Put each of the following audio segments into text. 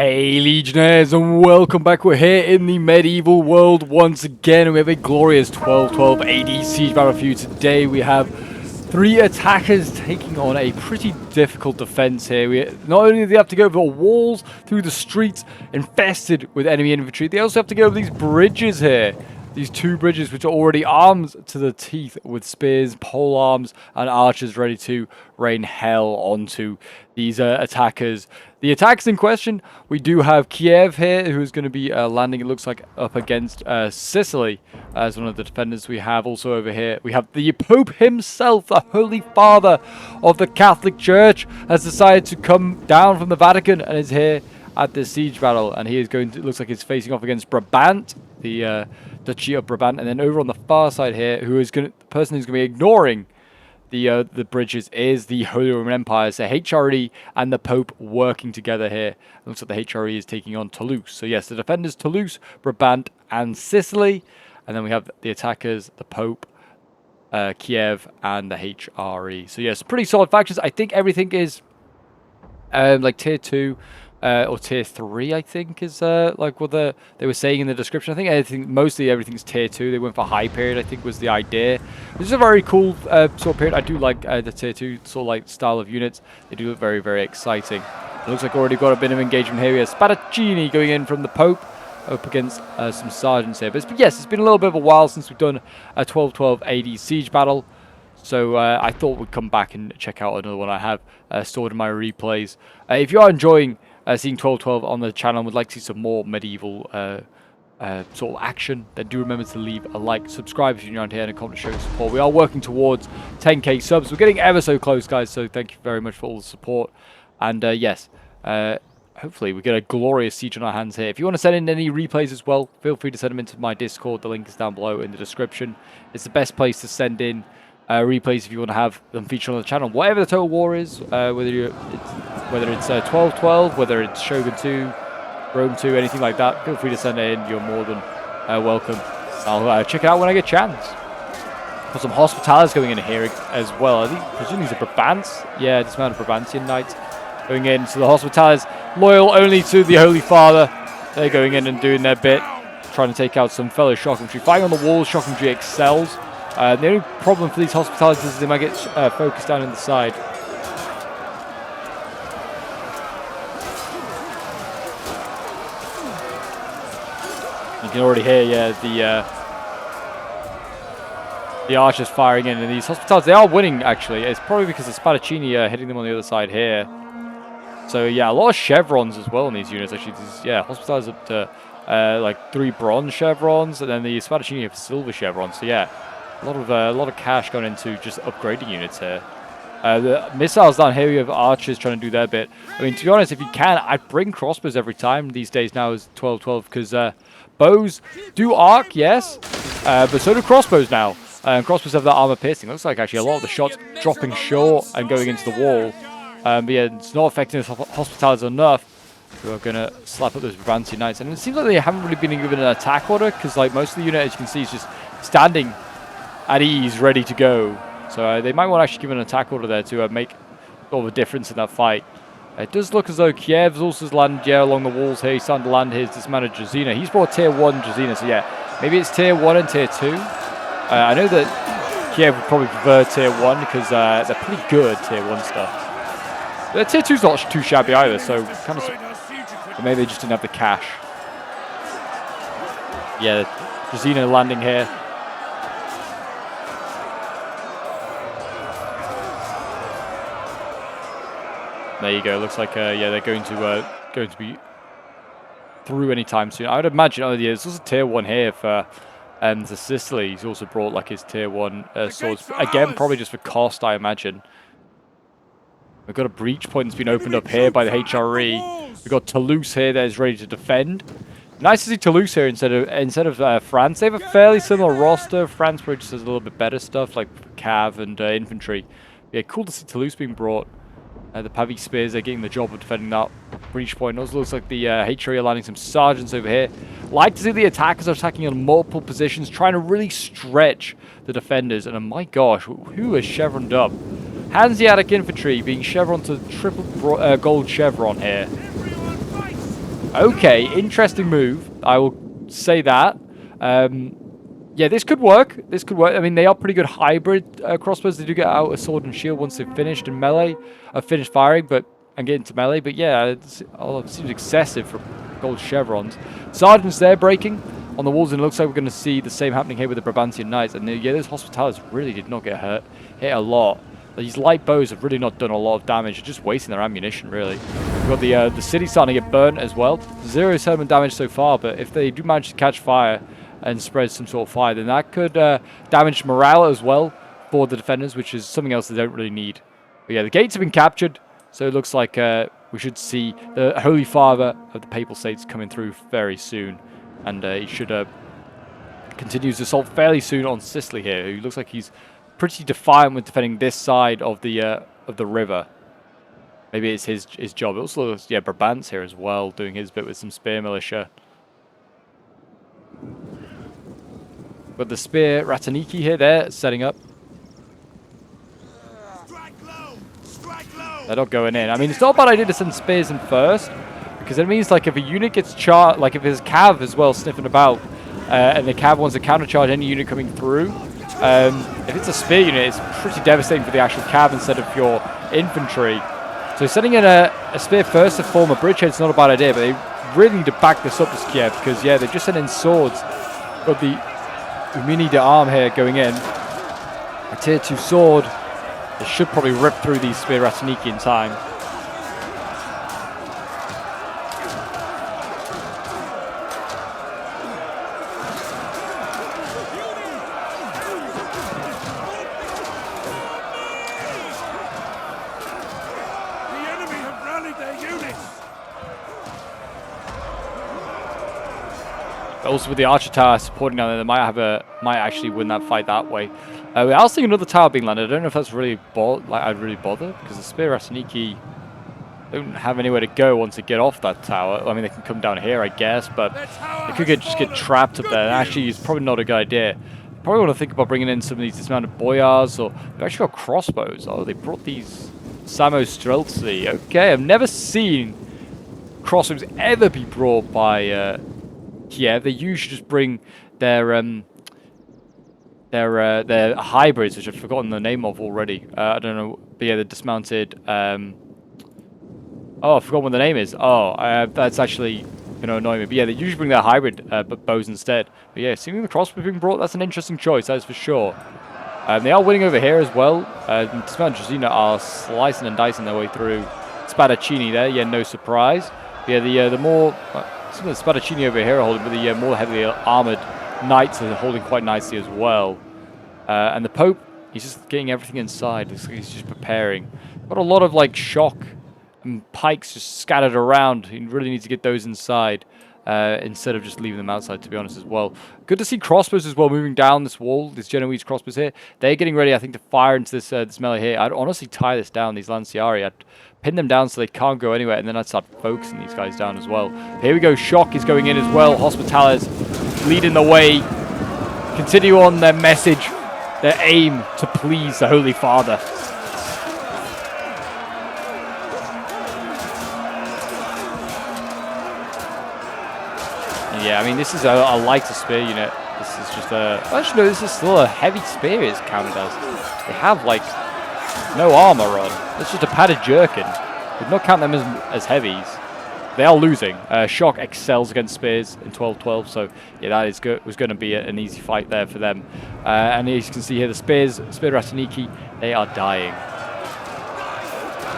Hey Legionnaires, and welcome back. We're here in the medieval world once again, and we have a glorious 1212 AD siege battle for you. Today we have 3 attackers taking on a pretty difficult defense here. Not only do they have to go over the walls, through the streets, infested with enemy infantry, they also have to go over these bridges here. These 2 bridges which are already armed to the teeth with spears, pole arms, and archers ready to rain hell onto these attackers. The attacks in question, we do have Kiev here, who's going to be landing, it looks like, up against Sicily as one of the defenders. We have also over here, we have the Pope himself, the Holy Father of the Catholic Church, has decided to come down from the Vatican and is here at this siege battle. And he is going to, looks like he's facing off against Brabant, the Duchy of Brabant. And then over on the far side here, the person who's going to be ignoring the bridges is the Holy Roman Empire. So HRE and the Pope working together here. It looks like the HRE is taking on Toulouse. So yes, the defenders Toulouse, Brabant, and Sicily. And then we have the attackers, the Pope, Kiev, and the HRE. So yes, pretty solid factions. I think everything is like tier 2. Or tier 3, I think, is like what they were saying in the description. I think mostly everything's tier 2. They went for high period, I think, was the idea. This is a very cool sort of period. I do like the tier 2 sort of like style of units. They do look very, very exciting. It looks like already got a bit of engagement here. We have Spadaccini going in from the Pope up against some sergeants here. But yes, it's been a little bit of a while since we've done a 1212 AD siege battle. So I thought we'd come back and check out another one I have stored in my replays. If you are enjoying seeing 1212 on the channel and would like to see some more medieval sort of action, then do remember to leave a like, subscribe if you're around here, and a comment to show your support. We are working towards 10k subs. We're getting ever so close, guys, so thank you very much for all the support. And yes, hopefully we get a glorious siege on our hands here. If you want to send in any replays as well, feel free to send them into my Discord. The link is down below in the description. It's the best place to send in replays if you want to have them featured on the channel. Whatever the Total War is, whether it's 1212, whether it's Shogun 2, Rome 2, anything like that, feel free to send it in. You're more than welcome. I'll check it out when I get a chance. Got some Hospitalists going in here as well. I presume these are Brabants. Yeah, dismounted Brabantian knights going in. So the Hospitalists, loyal only to the Holy Father. They're going in and doing their bit, trying to take out some fellow shock infantry. Fighting on the walls, shock infantry excels. The only problem for these Hospitalists is they might get focused down in the side. You can already hear, yeah, the archers firing in, and these Hospitalists, they are winning, actually. It's probably because the Spadaccini are hitting them on the other side here. So, yeah, a lot of chevrons as well in these units, actually. Yeah, Hospitalists up to, like, 3 bronze chevrons, and then the Spadaccini have silver chevrons. So, yeah, a lot of cash going into just upgrading units here. The missiles down here, we have archers trying to do their bit. I mean, to be honest, if you can, I'd bring crossbows every time these days now as 1212, because bows do arc, yes, but so do crossbows now. Crossbows have that armor piercing. Looks like actually a lot of the shots dropping short and going into the wall. But yeah, it's not affecting the Hospitalists enough. We're going to slap up those Brabantian knights. And it seems like they haven't really been given an attack order, because like most of the unit, as you can see, is just standing at ease, ready to go. So they might want to actually give an attack order there to make sort of a difference in that fight. It does look as though Kiev's also landed, yeah, along the walls here. He's starting to land his dismounted Jazina. He's brought tier 1 Jazina, so yeah, maybe it's tier 1 and tier 2. I know that Kiev would probably prefer tier 1 because they're pretty good tier 1 stuff. But tier 2's not too shabby either, so kind of, maybe they just didn't have the cash. Yeah, Jazina landing here. There you go. Looks like yeah, they're going to be through anytime soon. I would imagine. Oh yeah, there's also tier 1 here for the Sicily. He's also brought like his tier 1 swords again, probably just for cost, I imagine. We've got a breach point that's been opened up here by the HRE. We've got Toulouse here that is ready to defend. Nice to see Toulouse here instead of France. They have a fairly similar roster. France probably just has a little bit better stuff like cav and infantry. Yeah, cool to see Toulouse being brought. The Pavie Spears are getting the job of defending that breach point. It also looks like the HRE are landing some sergeants over here. Like to see the attackers are attacking on multiple positions, trying to really stretch the defenders. And oh my gosh, who is chevroned up? Hanseatic infantry being chevroned to triple gold chevron here. Okay, interesting move. I will say that. Yeah, this could work. This could work. I mean, they are pretty good hybrid crossbows. They do get out a sword and shield once they've finished in melee, finished firing, and get into melee. But yeah, it seems excessive for gold chevrons. Sergeants there breaking on the walls, and it looks like we're going to see the same happening here with the Brabantian Knights. And yeah, those Hospitales really did not get hit a lot. These light bows have really not done a lot of damage, just wasting their ammunition, really. We've got the city starting to get burnt as well. 0 settlement damage so far, but if they do manage to catch fire and spread some sort of fire, then that could damage morale as well for the defenders, which is something else they don't really need. But yeah, the gates have been captured, so it looks like we should see the Holy Father of the Papal States coming through very soon. And he should continue his assault fairly soon on Sicily here. He looks like he's pretty defiant with defending this side of the river. Maybe it's his job. It also looks, yeah, Brabant's here as well, doing his bit with some spear militia. Got the spear Rataniki here, they're setting up. They're not going in. I mean, it's not a bad idea to send spears in first, because it means like if a unit gets charged, like if there's cav as well sniffing about, and the cav wants to countercharge any unit coming through. If it's a spear unit, it's pretty devastating for the actual cav instead of your infantry. So sending in a spear first to form a bridgehead is not a bad idea, but they really need to back this up, this Kiev, because yeah, they've just sent in swords. Got the Umini de Arm here going in. A tier 2 sword. They should probably rip through these spear Rataniki in time. Also with the archer tower supporting down there, they might actually win that fight that way. I was thinking another tower being landed. I don't know if that's really I'd really bother, because the spear Rataniki don't have anywhere to go once they get off that tower. I mean, they can come down here, I guess, but they could just get trapped up there. And actually, it's probably not a good idea. Probably want to think about bringing in some of these dismounted boyars, or they've actually got crossbows. Oh, they brought these Samo Streltsy. Okay, I've never seen crossbows ever be brought by Kiev. They usually just bring their hybrids, which I've forgotten the name of already. I don't know, but yeah, the dismounted. Oh, I forgot what the name is. Oh, that's actually going to annoy me. But yeah, they usually bring their hybrid bows instead. But yeah, seeing the crossbow being brought, that's an interesting choice, that is for sure. They are winning over here as well. Dismounted Drazina are slicing and dicing their way through. Spadaccini there, yeah, no surprise. But yeah, the more some of the Spadaccini over here are holding, but the more heavily armored knights are holding quite nicely as well. And the Pope, he's just getting everything inside. Looks like he's just preparing. Got a lot of like shock and pikes just scattered around. He really needs to get those inside instead of just leaving them outside, to be honest, as well. Good to see crossbows as well moving down this wall. This Genoese crossbows here. They're getting ready, I think, to fire into this melee here. I'd honestly tie this down, these Lanciari. I'd pin them down so they can't go anywhere, and then I'd start focusing these guys down as well. Here we go. Shock is going in as well. Hospitales leading the way. Continue on their message, their aim to please the Holy Father. And yeah, I mean, this is a lighter spear unit. This is just a... Actually, no, this is still a heavy spear it's counted as. They have, like, no armor on. It's just a padded jerkin. We'd not count them as heavies. They are losing. Shock excels against spears in 12-12, so yeah, that is good. Was going to be an easy fight there for them. And as you can see here, the spear Rataniki, they are dying.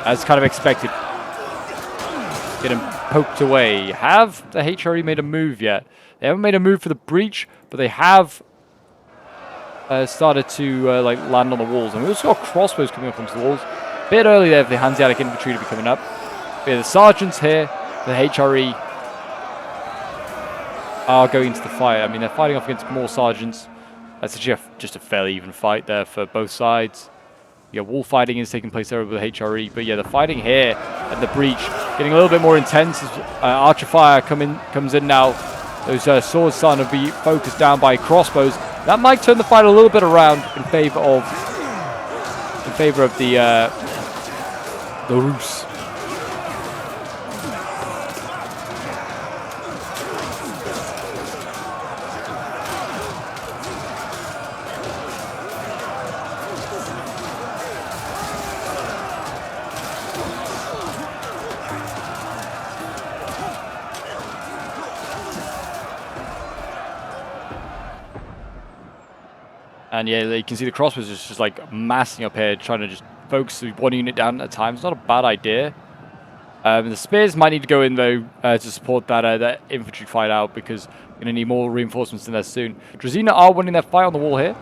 As kind of expected. Getting poked away. Have the HRE made a move yet? They haven't made a move for the breach, but they have started to like land on the walls. And we also got crossbows coming up onto the walls. A bit early there for the Hanseatic infantry to be coming up. But yeah, the sergeants here, the HRE, are going into the fight. I mean, they're fighting off against more sergeants. That's actually just a fairly even fight there for both sides. Yeah, wall fighting is taking place there with the HRE. But yeah, the fighting here at the breach getting a little bit more intense as archer fire comes in now. Those swords starting to be focused down by crossbows. That might turn the fight a little bit around in favor of the Rus. And yeah, you can see the crossbows just like massing up here, trying to just focus one unit down at a time. It's not a bad idea. The spears might need to go in though to support that infantry fight out, because we're going to need more reinforcements in there soon. Dracaena are winning their fight on the wall here,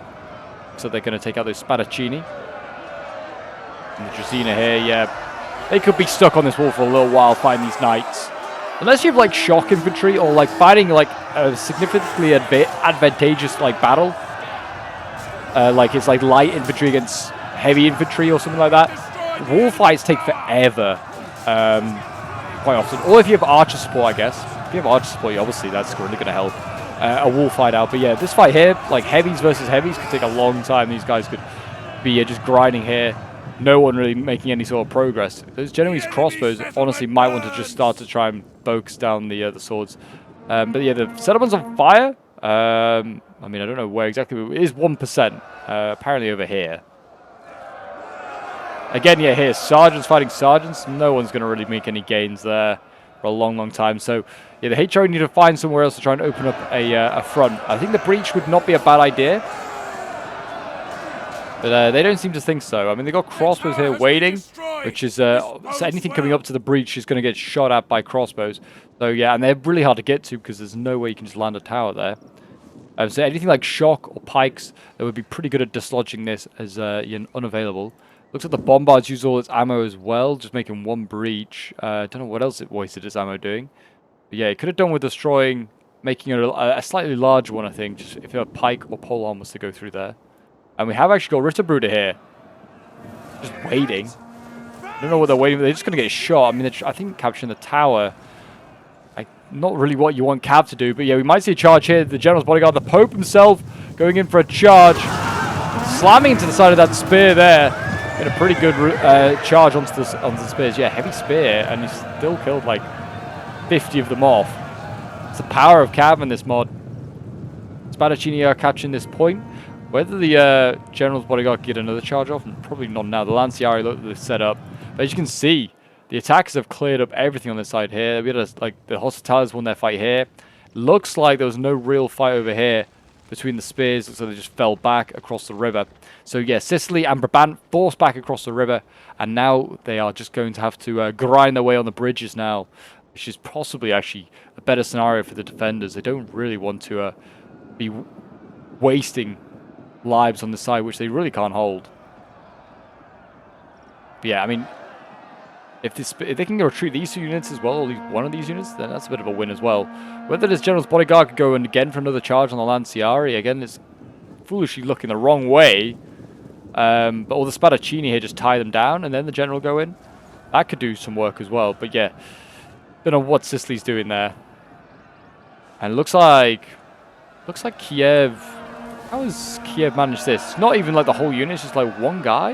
so they're going to take out those Spadaccini. And the Dracaena here, yeah, they could be stuck on this wall for a little while fighting these knights. Unless you have like shock infantry or like fighting like a significantly advantageous like battle. Like it's like light infantry against heavy infantry or something like that. Wall fights take forever. Quite often. Or if you have archer support, I guess. If you have archer support, obviously that's really going to help a wall fight out. But yeah, this fight here, like heavies versus heavies, could take a long time. These guys could be just grinding here. No one really making any sort of progress. Those Genoese crossbows, honestly, might want to just start to try and focus down the swords. But yeah, the settlement's on fire. I mean, I don't know where exactly, but it is 1%. Apparently over here. Again, yeah, here, sergeants fighting sergeants. No one's going to really make any gains there for a long, long time. So, yeah, the HRE need to find somewhere else to try and open up a front. I think the breach would not be a bad idea. But they don't seem to think so. I mean, they've got crossbows here waiting, which is... so anything coming up to the breach is going to get shot at by crossbows. So, yeah, and they're really hard to get to because there's no way you can just land a tower there. So anything like shock or pikes, that would be pretty good at dislodging this as unavailable. Looks like the bombards use all its ammo as well, just making one breach. Don't know what else it wasted its ammo doing. But yeah, it could have done with destroying, making it a slightly larger one, I think, just if a pike or pole arm was to go through there. And we have actually got Ritterbruder here. Just waiting. I don't know what they're waiting for. They're just going to get shot. I mean, I think capturing the tower, not really what you want Cav to do. But yeah, we might see a charge here. The General's Bodyguard, the Pope himself, going in for a charge. Slamming into the side of that spear there. Get a pretty good charge onto the spears. Yeah, heavy spear, and he's still killed like 50 of them off. It's the power of Cav in this mod. Spadaccini are capturing this point. Whether the General's Bodyguard get another charge off, probably not now. The Lanciari look they've set up. But as you can see, the attackers have cleared up everything on this side here. We had like the Hospitallers won their fight here. Looks like there was no real fight over here between the spears, so they just fell back across the river. So yeah, Sicily and Brabant forced back across the river, and now they are just going to have to grind their way on the bridges now, which is possibly actually a better scenario for the defenders. They don't really want to be wasting lives on the side, which they really can't hold. But yeah, I mean, if they can retreat these two units as well, or at least one of these units, then that's a bit of a win as well. Whether this General's Bodyguard could go in again for another charge on the Lanciari, again, it's foolishly looking the wrong way. But all the Spadaccini here just tie them down, and then the General go in. That could do some work as well. But yeah, don't know what Sicily's doing there. And it looks like Kiev. How has Kiev managed this? Not even like the whole unit, it's just like one guy.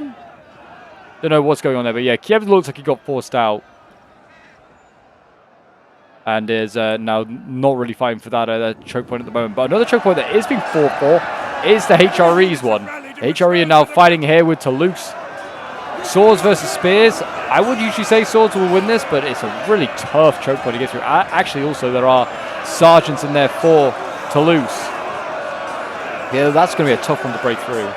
Don't know what's going on there, but yeah, Kiev looks like he got forced out. And is now not really fighting for that choke point at the moment. But another choke point that is being fought for is the HRE's one. The HRE are now fighting here with Toulouse. Swords versus spears. I would usually say swords will win this, but it's a really tough choke point to get through. Actually, also, there are sergeants in there for Toulouse. Yeah, that's going to be a tough one to break through.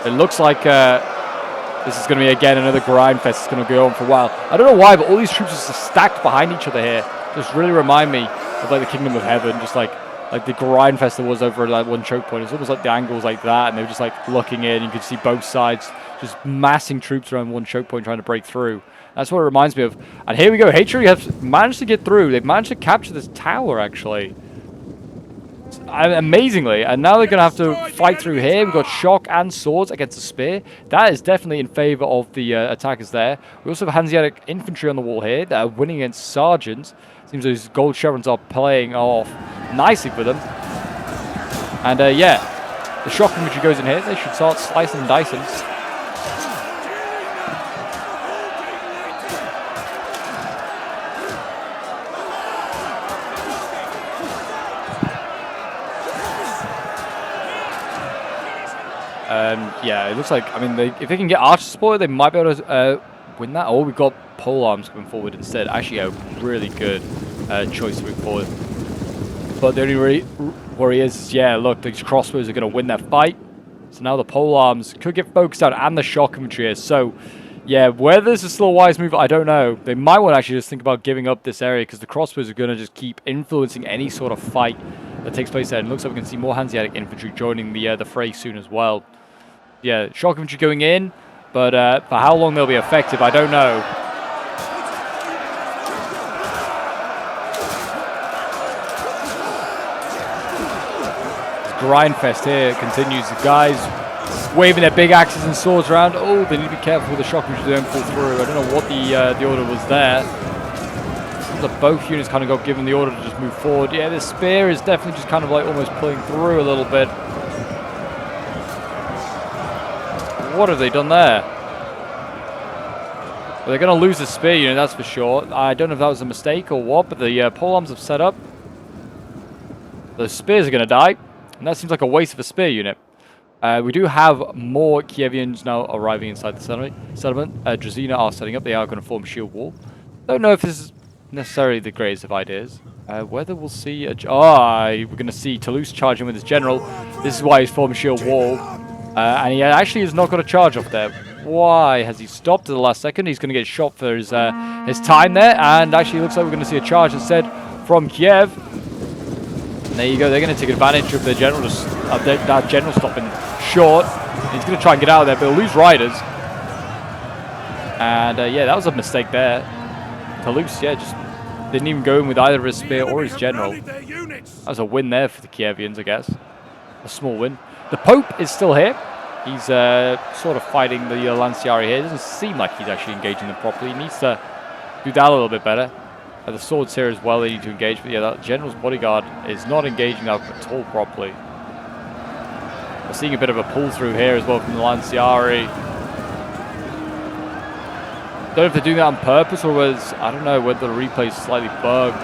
It looks like this is going to be, again, another grind fest. It's going to go on for a while. I don't know why, but all these troops are stacked behind each other here. Just really remind me of like the Kingdom of Heaven, just like the grind fest that was over like one choke point. It's almost like the angles like that, and they were just like looking in. You could see both sides just massing troops around one choke point trying to break through. That's what it reminds me of. And here we go. HRE have managed to get through. They've managed to capture this tower, actually. Amazingly, and now they're going to have to fight through here. We've got shock and swords against the spear. That is definitely in favor of the attackers there. We also have Hanseatic infantry on the wall here that are winning against sergeants. Seems those gold chevrons are playing off nicely for them. And yeah, the shock infantry goes in here. They should start slicing and dicing. Yeah, it looks like, I mean, if they can get archer support, they might be able to win that. Oh, we've got pole arms coming forward instead. Actually, a really good choice to move forward. But the only worry is, yeah, look, these crossbows are going to win that fight. So now the pole arms could get focused out, and the shock infantry is. So, yeah, whether this is still a wise move, I don't know. They might want to actually just think about giving up this area, because the crossbows are going to just keep influencing any sort of fight that takes place there. And it looks like we can see more Hanseatic infantry joining the fray soon as well. Yeah, shock infantry going in, but for how long they'll be effective, I don't know. Grindfest here continues. The guys waving their big axes and swords around. Oh, they need to be careful with the shock which they don't fall through. I don't know what the order was there. The both units kind of got given the order to just move forward. Yeah, the spear is definitely just kind of like almost pulling through a little bit. What have they done there? Well, they're going to lose the spear unit, that's for sure. I don't know if that was a mistake or what, but the pole arms have set up. The spears are going to die. And that seems like a waste of a spear unit. We do have more Kievians now arriving inside the settlement. Drazina are setting up. They are going to form a shield wall. Don't know if this is necessarily the greatest of ideas. Whether we'll see... we're going to see Toulouse charging with his general. This is why he's formed a shield wall. And he actually has not got a charge off there. Why has he stopped at the last second? He's going to get shot for his time there. And actually looks like we're going to see a charge instead from Kiev. And there you go, they're going to take advantage of their general, that general stopping short. He's going to try and get out of there, but he'll lose riders. And yeah, that was a mistake there. Toulouse, yeah, just didn't even go in with either his spear or his general. That was a win there for the Kievians, I guess. A small win. The Pope is still here. He's sort of fighting the Lanciari here. It doesn't seem like he's actually engaging them properly. He needs to do that a little bit better. The swords here as well, they need to engage, but yeah, that general's bodyguard is not engaging that at all properly. We're seeing a bit of a pull through here as well from the Lanciari. Don't know if they're doing that on purpose or was, I don't know, whether the replay is slightly bugged.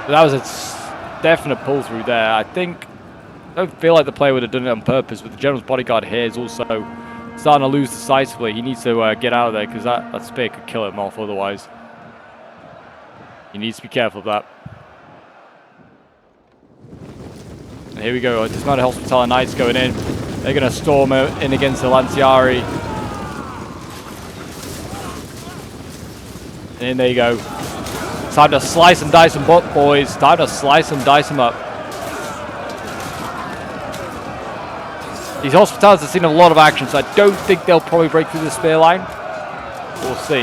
But that was a definite pull through there. I don't feel like the player would have done it on purpose, but the general's bodyguard here is also starting to lose decisively. He needs to get out of there because that spear could kill him off otherwise. He needs to be careful of that. And here we go, dismounted Hospitaller Knights going in. They're going to storm in against the Lanciari. And there you go. Time to slice and dice them up, boys. Time to slice and dice them up. These Hospitals have seen a lot of action, so I don't think they'll probably break through the spear line. We'll see.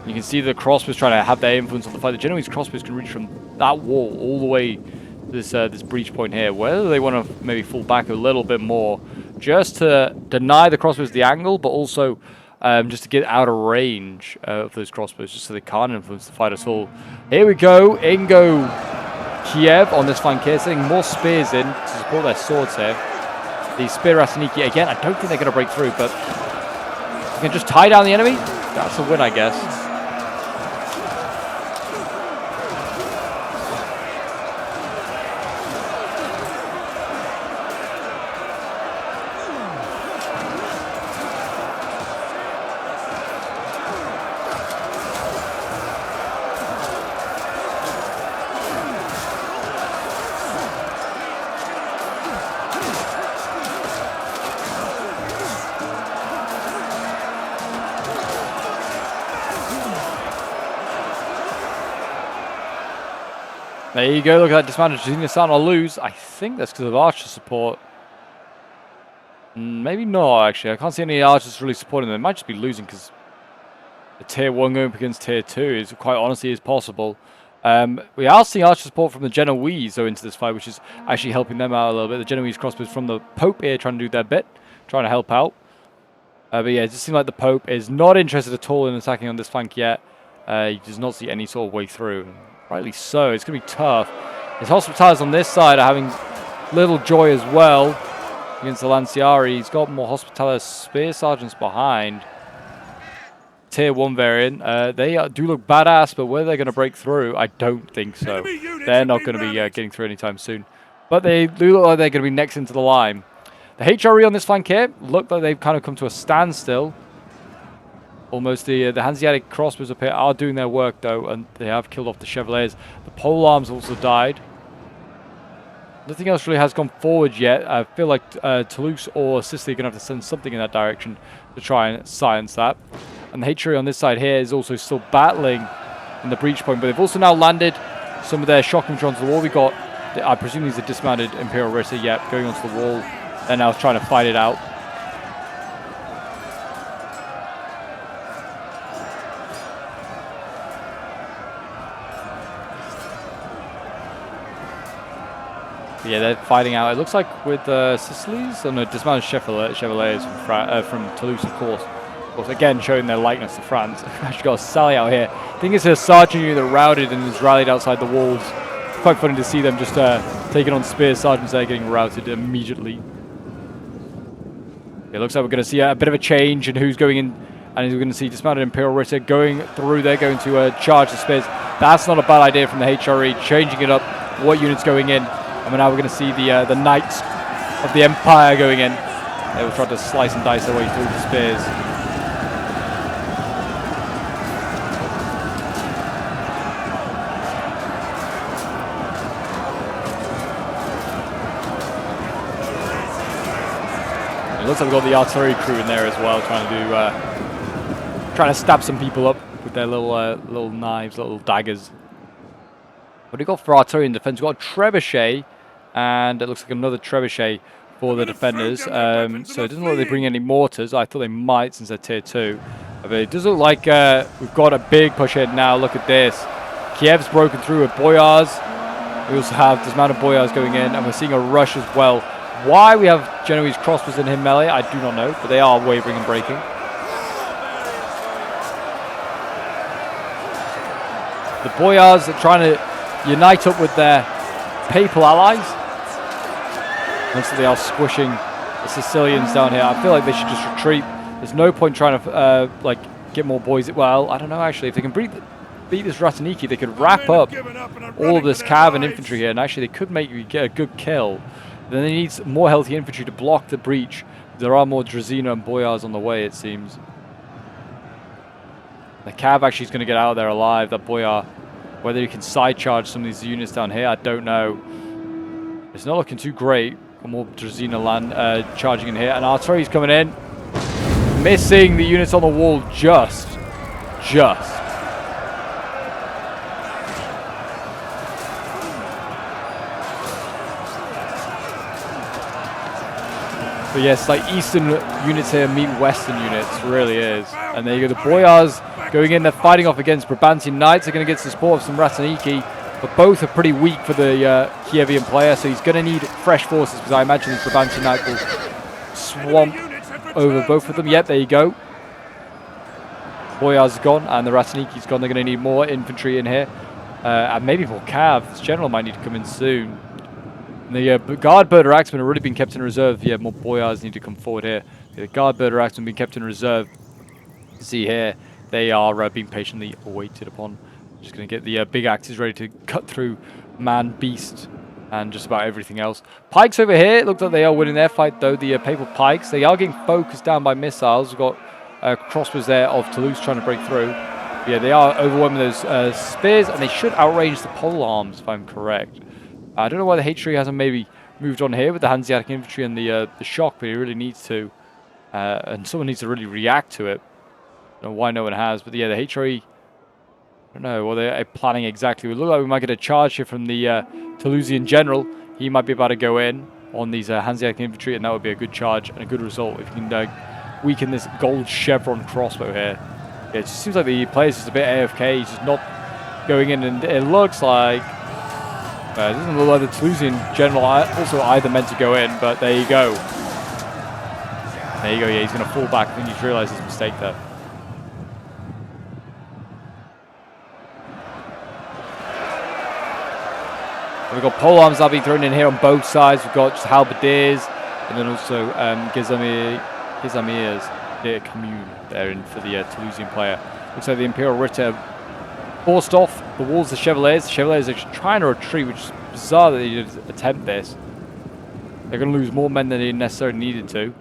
You can see the crossbows trying to have their influence on the fight. The Genoese crossbows can reach from that wall all the way to this breach point here. Whether they want to maybe fall back a little bit more, just to deny the crossbows the angle, but also just to get out of range of those crossbows, just so they can't influence the fight at all. Here we go. In go Kiev on this flank here, setting more spears in to support their swords here. The Spear Rasaniki, again, I don't think they're going to break through, but you can just tie down the enemy. That's a win, I guess. There you go, look at that dismounted Drazina starting to lose. I think that's because of archer support. Maybe not, actually. I can't see any archers really supporting them. They might just be losing because the tier 1 going up against tier 2 is quite honestly is possible. We are seeing archer support from the Genoese though into this fight, which is actually helping them out a little bit. The Genoese crossbows from the Pope here trying to do their bit, trying to help out. But yeah, it just seems like the Pope is not interested at all in attacking on this flank yet. He does not see any sort of way through. Rightly so. It's going to be tough. His Hospitallers on this side are having little joy as well against the Lanciari. He's got more Hospitaller Spear Sergeants behind. Tier 1 variant. They do look badass, but whether they're going to break through, I don't think so. They're not going to be getting through anytime soon. But they do look like they're going to be next into the line. The HRE on this flank here look like they've kind of come to a standstill. Almost the Hanseatic crossbows up here are doing their work, though, and they have killed off the Chevaliers. The pole arms also died. Nothing else really has gone forward yet. I feel like Toulouse or Sicily are going to have to send something in that direction to try and silence that. And the HRE on this side here is also still battling in the breach point, but they've also now landed some of their shocking drones on the wall. We got, I presume these are dismounted Imperial Ritter, yep, going onto the wall. They're now trying to fight it out. Yeah, they're fighting out. It looks like with Sicily's, no, dismounted Chevaliers from Toulouse, of course. Again, showing their likeness to France. Actually got a Sally out here. I think it's a sergeant unit that routed and is rallied outside the walls. It's quite funny to see them just taking on spear sergeants there, getting routed immediately. It looks like we're going to see a bit of a change in who's going in, and we're going to see dismounted Imperial Ritter going through there, going to charge the spears. That's not a bad idea from the HRE, changing it up, what unit's going in. And now we're going to see the Knights of the Empire going in. They will try to slice and dice their way through the spears. It looks like we've got the artillery crew in there as well, trying to stab some people up with their little knives, little daggers. What do we got for artillery in defense? We've got a trebuchet, and it looks like another trebuchet for the defenders. So it doesn't look like they bring any mortars. I thought they might since they're tier 2. But it does look like we've got a big push ahead now. Look at this. Kiev's broken through with Boyars. We also have dismounted Boyars going in, and we're seeing a rush as well. Why we have Genoese crossbows in him melee, I do not know, but they are wavering and breaking. The Boyars are trying to unite up with their papal allies. Looks like they are squishing the Sicilians down here. I feel like they should just retreat. There's no point trying to get more boys. Well, I don't know actually. If they can beat this Rataniki, they could wrap up all of this cav and infantry here, and actually they could make you get a good kill. Then they need more healthy infantry to block the breach. There are more Drazina and Boyars on the way, it seems. The cav actually is going to get out of there alive, that Boyar. Whether you can side charge some of these units down here, I don't know. It's not looking too great. More Drazina land charging in here, and artillery's coming in. Missing the units on the wall just. But yes, like Eastern units here meet Western units, really is. And there you go, the Boyars going in, they're fighting off against Brabantian Knights. They're going to get support of some Rataniki, but both are pretty weak for the Kievian player, so he's going to need fresh forces, because I imagine these Brabantian Knights will swamp over both of them. Yep, there you go. Boyars is gone, and the Rataniki's gone. They're going to need more infantry in here, and maybe more cav. This general might need to come in soon. The Guard Birder Axemen have already been kept in reserve. Yeah, more Boyars need to come forward here. The Guard Birder Axemen have been kept in reserve. See here, they are being patiently awaited upon. Just going to get the big axes ready to cut through man, beast, and just about everything else. Pikes over here, it looks like they are winning their fight though. The Papal Pikes, they are getting focused down by missiles. We've got crossbows there of Toulouse trying to break through. Yeah, they are overwhelming those spears, and they should outrange the pole arms if I'm correct. I don't know why the HRE hasn't maybe moved on here with the Hanseatic infantry and the shock, but he really needs to. And someone needs to really react to it. I don't know why no one has, but yeah, the HRE, I don't know what they're planning exactly. We look like we might get a charge here from the Toulousian general. He might be about to go in on these Hanseatic infantry, and that would be a good charge and a good result if you can weaken this gold chevron crossbow here. Yeah, it just seems like the player's just a bit AFK. He's just not going in, and it looks like it doesn't look like the Toulousian general also either meant to go in, but there you go. There you go, yeah, he's going to fall back. I think he's realised his mistake there. We've got polearms that are being thrown in here on both sides. We've got just halberdiers, and then also Gizamiers de Commune there in for the Toulousian player. Looks like the Imperial Ritter forced off the walls of the Chevaliers. The Chevaliers are actually trying to retreat, which is bizarre that they did attempt this. They're going to lose more men than they necessarily needed to.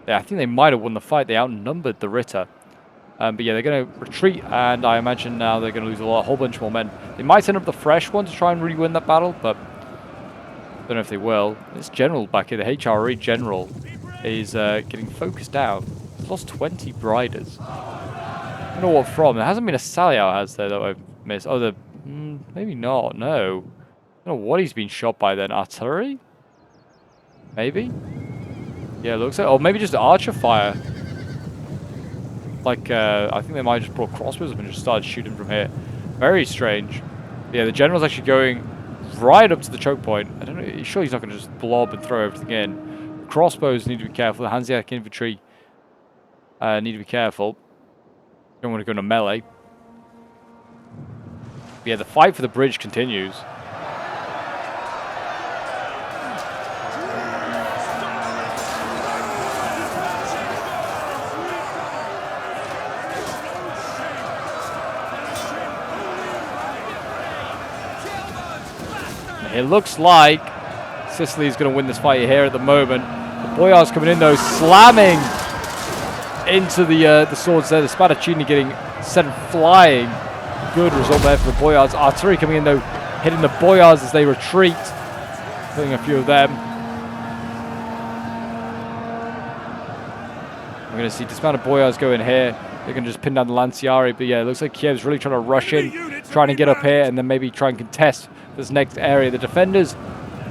Yeah, I think they might have won the fight. They outnumbered the Ritter. But yeah, they're going to retreat, and I imagine now they're going to lose a whole bunch more men. They might send up the fresh one to try and really win that battle, but I don't know if they will. This general back here, the HRE general, is getting focused down. He's lost 20 riders. I don't know what from. There hasn't been a sally out, has there, that I've missed? Oh, maybe not, no. I don't know what he's been shot by then. Artillery? Maybe? Yeah, it looks like... Oh, maybe just archer fire. Like, I think they might have just brought crossbows up and just started shooting from here. Very strange. Yeah, the general's actually going right up to the choke point. I don't know, sure he's not going to just blob and throw everything in. Crossbows need to be careful. The Hanseatic infantry need to be careful. Don't want to go into melee. But yeah, the fight for the bridge continues. It looks like Sicily is going to win this fight here at the moment. The Boyars coming in though, slamming into the swords there. The Spadaccini getting sent flying. Good result there for the Boyars. Artillery coming in though, hitting the Boyars as they retreat. Killing a few of them. We're going to see dismounted Boyars go in here. They're going to just pin down the Lanciari. But yeah, it looks like Kiev's really trying to rush in, trying to get up here and then maybe try and contest this next area. The defenders'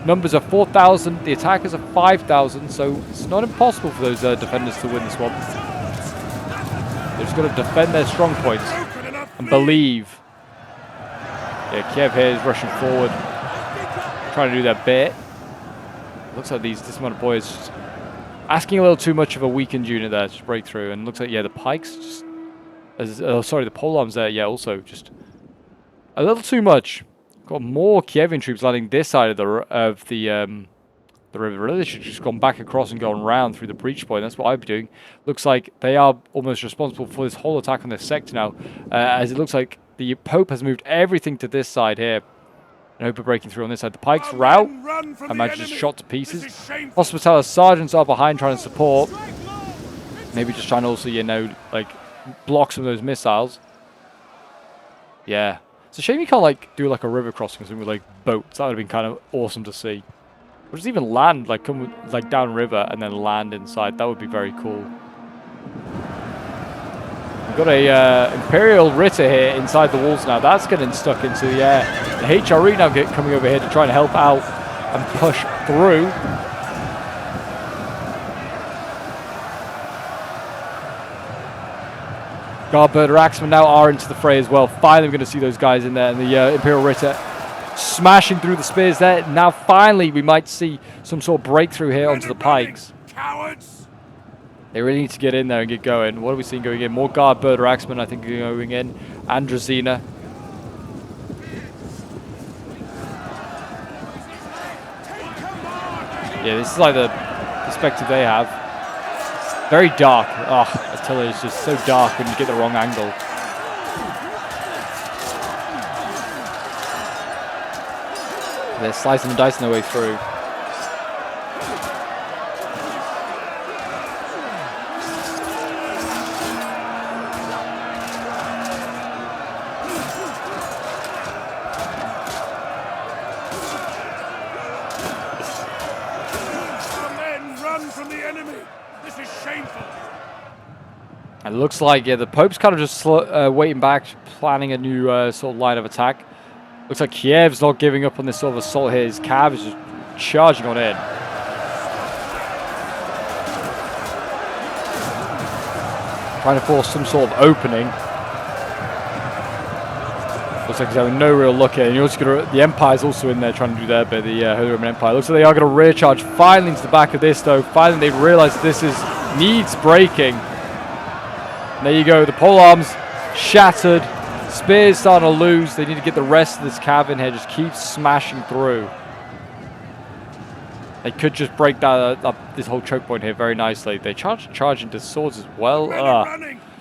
numbers are 4,000. The attackers are 5,000. So it's not impossible for those defenders to win this one. They're just got to defend their strong points and believe. Yeah, Kiev here is rushing forward, trying to do their bit. Looks like these dismounted boys just asking a little too much of a weakened unit there to break through. And looks like, yeah, the pikes just... sorry, the polearms there, yeah, also just a little too much. Got more Kievan troops landing this side of the river. Really, they should have just gone back across and gone round through the breach point. That's what I'd be doing. Looks like they are almost responsible for this whole attack on this sector now, as it looks like the Pope has moved everything to this side here. I hope of breaking through on this side. The pikes rout. I imagine just shot to pieces. Hospitalis sergeants are behind trying to support. Maybe just trying to also, you know, like block some of those missiles. Yeah. It's a shame you can't like do like a river crossing or something with like boats. That would have been kind of awesome to see. Or just even land, like come like down river and then land inside. That would be very cool. We've got a Imperial Ritter here inside the walls now. That's getting stuck into the air. The HRE now coming over here to try and help out and push through. Guardbird Axemen now are into the fray as well. Finally, we're going to see those guys in there. And the Imperial Ritter smashing through the spears there. Now, finally, we might see some sort of breakthrough here onto the pikes. Cowards! They really need to get in there and get going. What are we seeing going in? More Guardbird Axemen, I think, going in. Andrazina. Yeah, this is like the perspective they have. It's very dark. Oh, artillery is just so dark when you get the wrong angle. They're slicing and dicing their way through. It looks like, yeah, the Pope's kind of just waiting back, planning a new sort of line of attack. Looks like Kiev's not giving up on this sort of assault here. His cav is just charging on in. Trying to force some sort of opening. Looks like he's having no real luck here. And you're also gonna, the Empire's also in there trying to do their bit, the Holy Roman Empire. Looks like they are going to rear charge finally into the back of this, though. Finally, they've realized this needs breaking. And there you go, the polearms shattered. Spears starting to lose. They need to get the rest of this cav in here. Just keep smashing through. They could just break this whole choke point here very nicely. They charge into swords as well.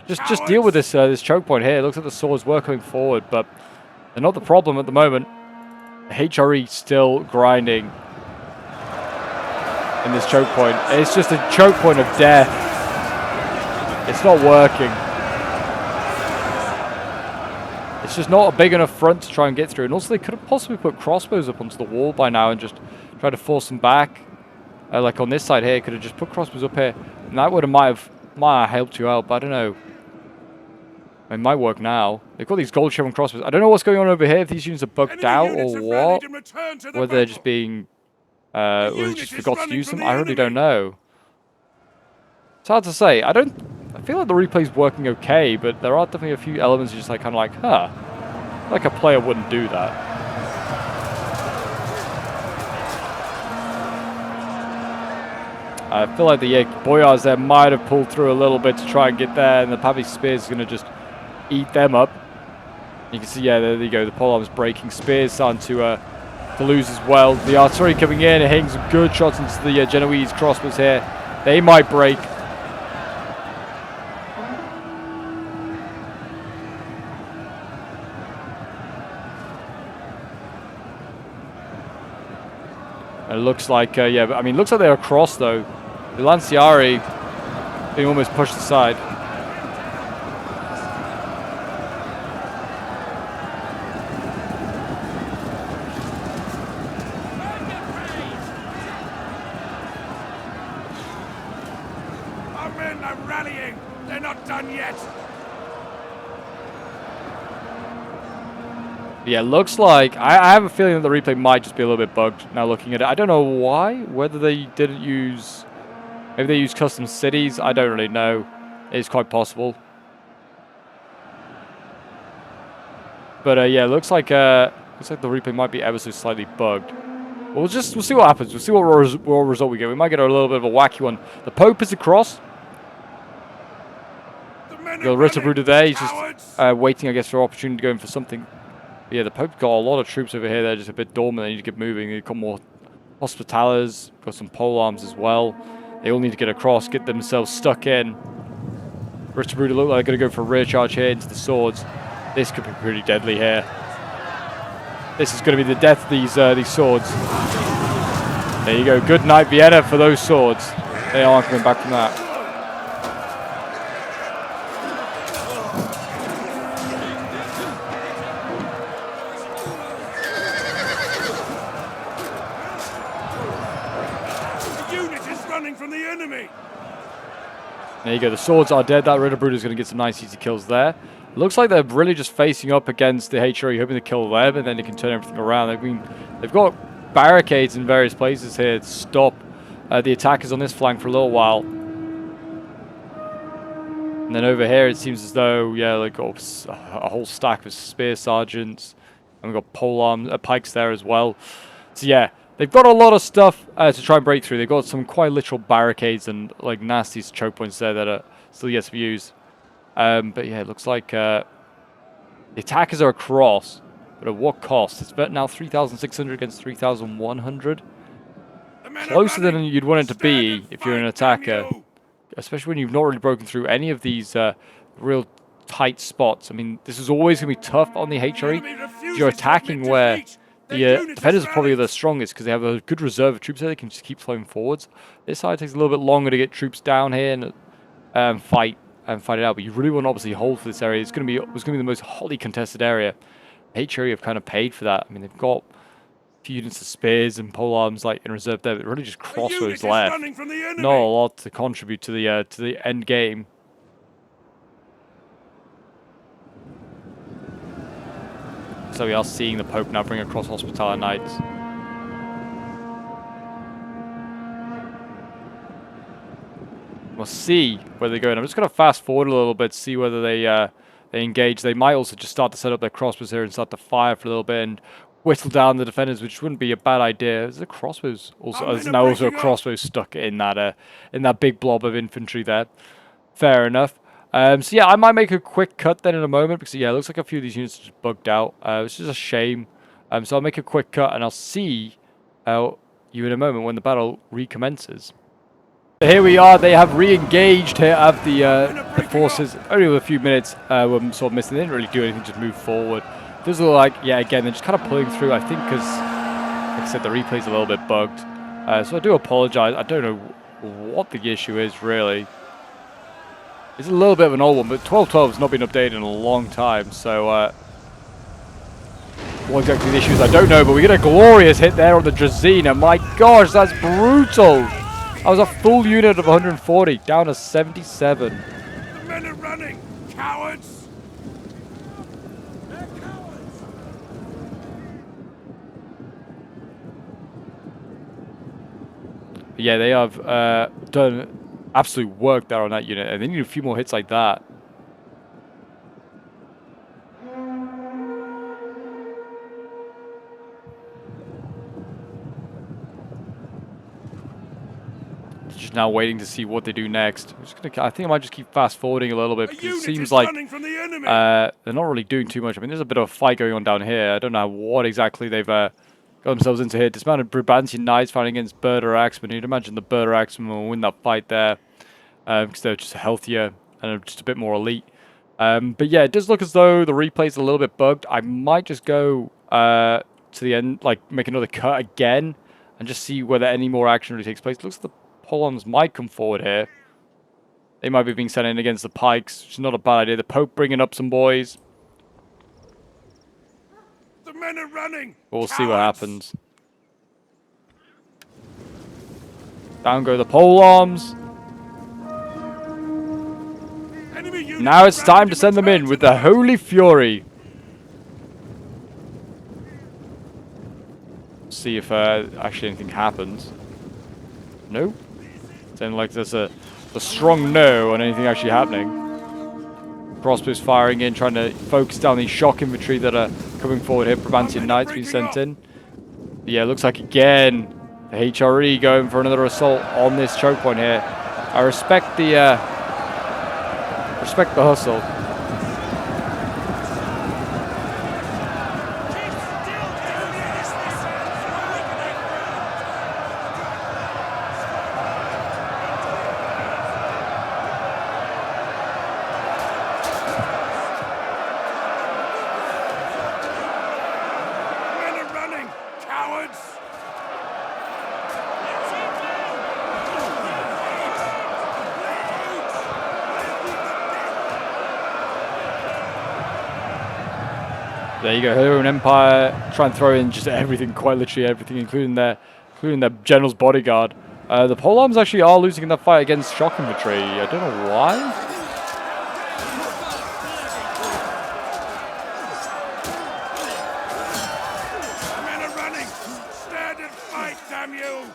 Just deal with this this choke point here. It looks like the swords were coming forward, but they're not the problem at the moment. The HRE still grinding in this choke point. It's just a choke point of death. It's not working. It's just not a big enough front to try and get through. And also they could have possibly put crossbows up onto the wall by now and just try to force them back. Like on this side here, could have just put crossbows up here. And that might have helped you out, but I don't know. It might work now. They've got these gold chevron crossbows. I don't know what's going on over here, if these units are bugged out or what. Whether they're just being... or they just forgot to use them. I really don't know. It's hard to say. I feel like the replay's working okay, but there are definitely a few elements just like kind of like, huh. Like a player wouldn't do that. I feel like the Boyars there might have pulled through a little bit to try and get there, and the Pavi Spears is going to just eat them up. You can see, yeah, there you go. The polearm's breaking. Spears starting to lose as well. The artillery coming in and hitting some good shots into the Genoese crossbows here. They might break. It looks like, yeah, I mean, looks like they're across though. The Lanciari being almost pushed aside. Our men are rallying. They're not done yet. Yeah, looks like... I have a feeling that the replay might just be a little bit bugged now looking at it. I don't know why. Whether they didn't use... Maybe they used custom cities. I don't really know. It's quite possible. But yeah, looks like the replay might be ever so slightly bugged. We'll see what happens. We'll see what raw result we get. We might get a little bit of a wacky one. The Pope is across. The Ritter Bruder there. He's just waiting, I guess, for an opportunity to go in for something. But yeah, the Pope's got a lot of troops over here. They're just a bit dormant. They need to get moving. They've got more Hospitalers. Got some polearms as well. They all need to get across, get themselves stuck in. Ritter Bruder look like they're going to go for a rear charge here into the swords. This could be pretty deadly here. This is going to be the death of these swords. There you go. Good night, Vienna, for those swords. They aren't coming back from that. The unit is running from the enemy. There you go. The swords are dead. That Ritter Bruder is going to get some nice easy kills there. Looks like they're really just facing up against the HRE, hoping to kill them, and then they can turn everything around. I mean, they've got barricades in various places here to stop the attackers on this flank for a little while. And then over here, it seems as though, yeah, they've got a whole stack of spear sergeants, and we've got polearm pikes there as well. So yeah, they've got a lot of stuff to try and break through. They've got some quite literal barricades and like nasty choke points there that are still yet to be used. But yeah, it looks like the attackers are across, but at what cost? It's now 3,600 against 3,100. Closer than you'd want it to be if you're an attacker, especially when you've not really broken through any of these real tight spots. I mean, this is always going to be tough on the HRE. If you're attacking where the defenders are probably the strongest because they have a good reserve of troops there. They can just keep flowing forwards. This side takes a little bit longer to get troops down here and fight it out, but you really want to obviously hold for this area. It's going to be the most hotly contested area. HRE have kind of paid for that. I mean, they've got a few units of spears and polearms like in reserve there, but really just crossbows left. Not a lot to contribute to the end game. So we are seeing the Pope now bring across Hospitaller Knights. We'll see where they go. And I'm just going to fast forward a little bit, see whether they engage. They might also just start to set up their crossbows here and start to fire for a little bit and whittle down the defenders, which wouldn't be a bad idea. There's a crossbows also. There's now also a crossbow stuck in that big blob of infantry there. Fair enough. So yeah, I might make a quick cut then in a moment because yeah, it looks like a few of these units are just bugged out, which is a shame. So I'll make a quick cut and I'll see you in a moment when the battle recommences. Here we are. They have re-engaged here at the forces. Only a few minutes were sort of missing. They didn't really do anything, just move forward. Does look like, yeah, again, they're just kind of pulling through. I think because, like I said, the replay's a little bit bugged. So I do apologize. I don't know what the issue is really. It's a little bit of an old one, but 12.12 has not been updated in a long time. So what exactly the issue is, I don't know. But we get a glorious hit there on the Drazina. My gosh, that's brutal. That was a full unit of 140, down to 77. The men are running, cowards! They're cowards! Yeah, they have done absolute work there on that unit, and they need a few more hits like that. Just now waiting to see what they do next. I think I might just keep fast forwarding a little bit because it seems like they're not really doing too much. I mean, there's a bit of a fight going on down here. I don't know what exactly they've got themselves into here. Dismounted Brabantian Knights fighting against Berder Axemen. You'd imagine the Berder Axemen will win that fight there because they're just healthier and just a bit more elite. But yeah, it does look as though the replay's a little bit bugged. I might just go to the end, like make another cut again and just see whether any more action really takes place. It looks like the Polons might come forward here. They might be being sent in against the pikes, which is not a bad idea. The Pope bringing up some boys. The men are running. We'll see what happens. Down go the pole arms. Now it's time to send them in with the Holy Fury. See if actually anything happens. No. Sounds like there's a strong no on anything actually happening. Crossbows firing in, trying to focus down these shock infantry that are coming forward here. Brabantian Knights being sent in. But yeah, looks like again the HRE going for another assault on this choke point here. I respect the hustle. There you go, her own empire, try and throw in just everything, quite literally everything, including their general's bodyguard. The polearms actually are losing in that fight against shock infantry. I don't know why. Men are running. Stand and fight, damn you!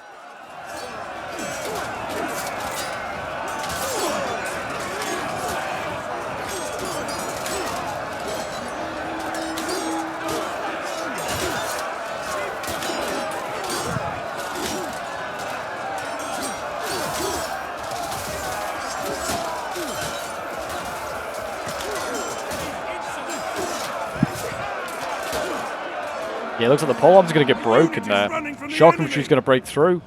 Yeah, it looks like the polearms are going to get broken there. Shock infantry's going to break through.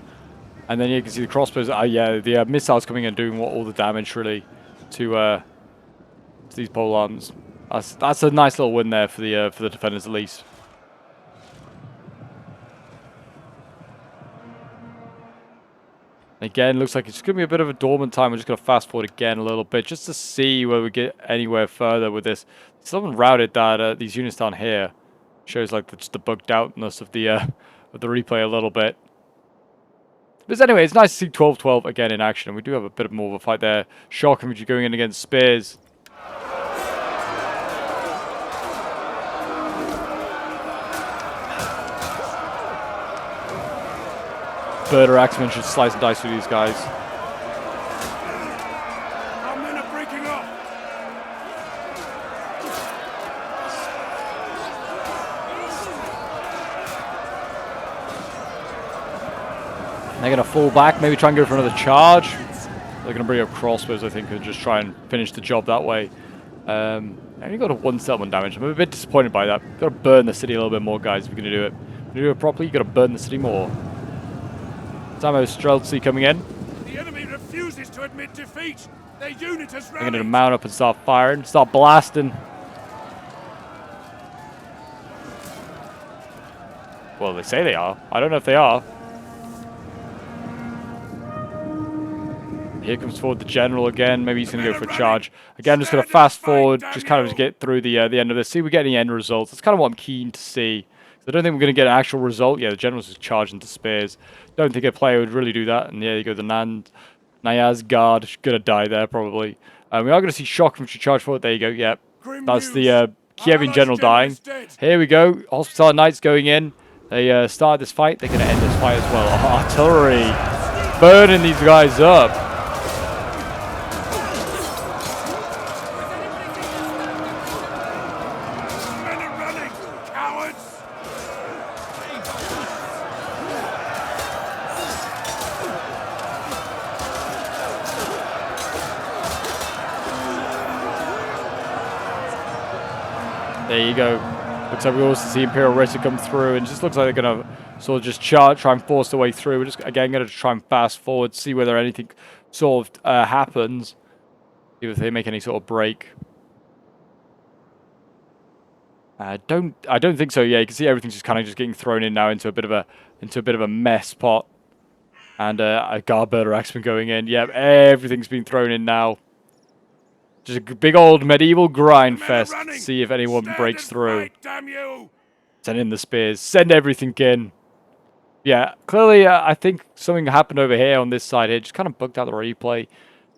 And then you can see the crossbows. Yeah, the missiles coming in doing all the damage really to these polearms. That's a nice little win there for the defenders at least. Again, looks like it's going to be a bit of a dormant time. We're just going to fast forward again a little bit just to see where we get anywhere further with this. Someone routed that these units down here. Shows like just the bugged outness of the replay a little bit. But anyway, it's nice to see 12-12 again in action. We do have a bit more of a fight there. Shock infantry going in against spears. Berder Axemen should slice and dice with these guys. Our men are breaking up. They're going to fall back, maybe try and go for another charge. They're going to bring up crossbows, I think, and just try and finish the job that way. I only got a 1 settlement damage. I'm a bit disappointed by that. Got to burn the city a little bit more, guys, if we're going to do it. If we do it properly, you got to burn the city more. Samo Streltsy coming in. The enemy refuses to admit defeat. Their unit has I'm going to rallied. mount up and start firing, start blasting. Well, they say they are. I don't know if they are. Here comes forward the general again. Maybe he's going to go for a charge. Again, just going to fast forward, just kind of get through the end of this. See if we get any end results. That's kind of what I'm keen to see. I don't think we're going to get an actual result. Yeah, the general's just charged into spears. Don't think a player would really do that. And yeah, you go the Nayaz guard. Going to die there, probably. We are going to see shock infantry charge forward. There you go. Yeah, that's the Kievan general dying. Here we go. Hospital Knights going in. They started this fight. They're going to end this fight as well. Artillery burning these guys up. There you go. Looks like we also see Imperial Rhetoric come through, and it just looks like they're going to sort of just try and force their way through. We're just, again, going to try and fast forward, see whether anything sort of happens. See if they make any sort of break. I don't think so. Yeah, you can see everything's just kind of just getting thrown in now into a bit of a mess pot. And a Garberder Axeman going in. Yep, everything's been thrown in now. Just a big old medieval grind fest. See if anyone breaks through. Send in the spears. Send everything in. Yeah, clearly I think something happened over here on this side here. Just kind of bugged out the replay.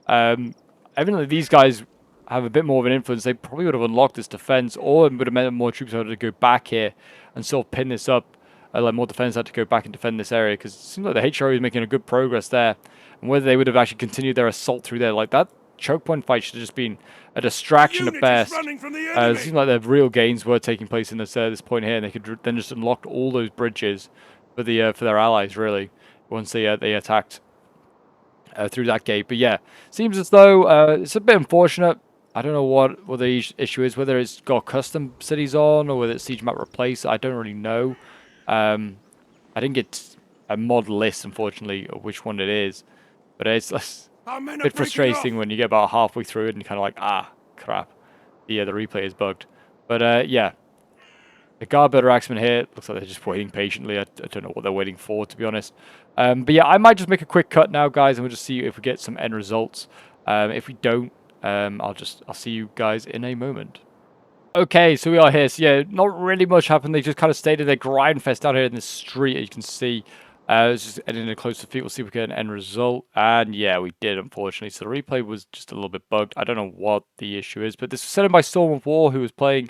Evidently these guys have a bit more of an influence. They probably would have unlocked this defense, or it would have meant more troops had to go back here and sort of pin this up. Like more defense had to go back and defend this area, because it seems like the HRE is making a good progress there. And whether they would have actually continued their assault through there, like that choke point fight should have just been a distraction at best. It seems like the real gains were taking place in this point here, and they could then just unlock all those bridges for their allies, really, once they attacked through that gate. But yeah, seems as though it's a bit unfortunate. I don't know what the issue is, whether it's got custom cities on or whether it's siege map replace. I don't really know. I didn't get a mod list, unfortunately, of which one it is, but it's a bit frustrating when you get about halfway through it and you're kind of like, ah, crap, the replay is bugged. But yeah, the Garberder Axeman here looks like they're just waiting patiently. I don't know what they're waiting for, to be honest. But yeah, I might just make a quick cut now, guys, and we'll just see if we get some end results. If we don't, I'll see you guys in a moment. Okay, so we are here. So yeah, not really much happened. They just kind of stayed in their grind fest out here in the street, as you can see. It's just ending in a close defeat. We'll see if we get an end result. And yeah, we did, unfortunately. So the replay was just a little bit bugged. I don't know what the issue is, but this was sent in by Storm of War, who was playing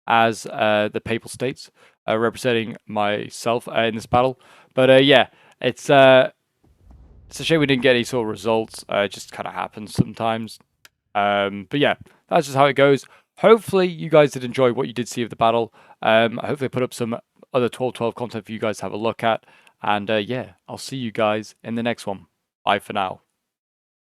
as the Papal States, representing myself in this battle. But yeah, it's a shame we didn't get any sort of results. It just kind of happens sometimes. But yeah, that's just how it goes. Hopefully you guys did enjoy what you did see of the battle. I hope they put up some other 12-12 content for you guys to have a look at. And yeah, I'll see you guys in the next one. Bye for now.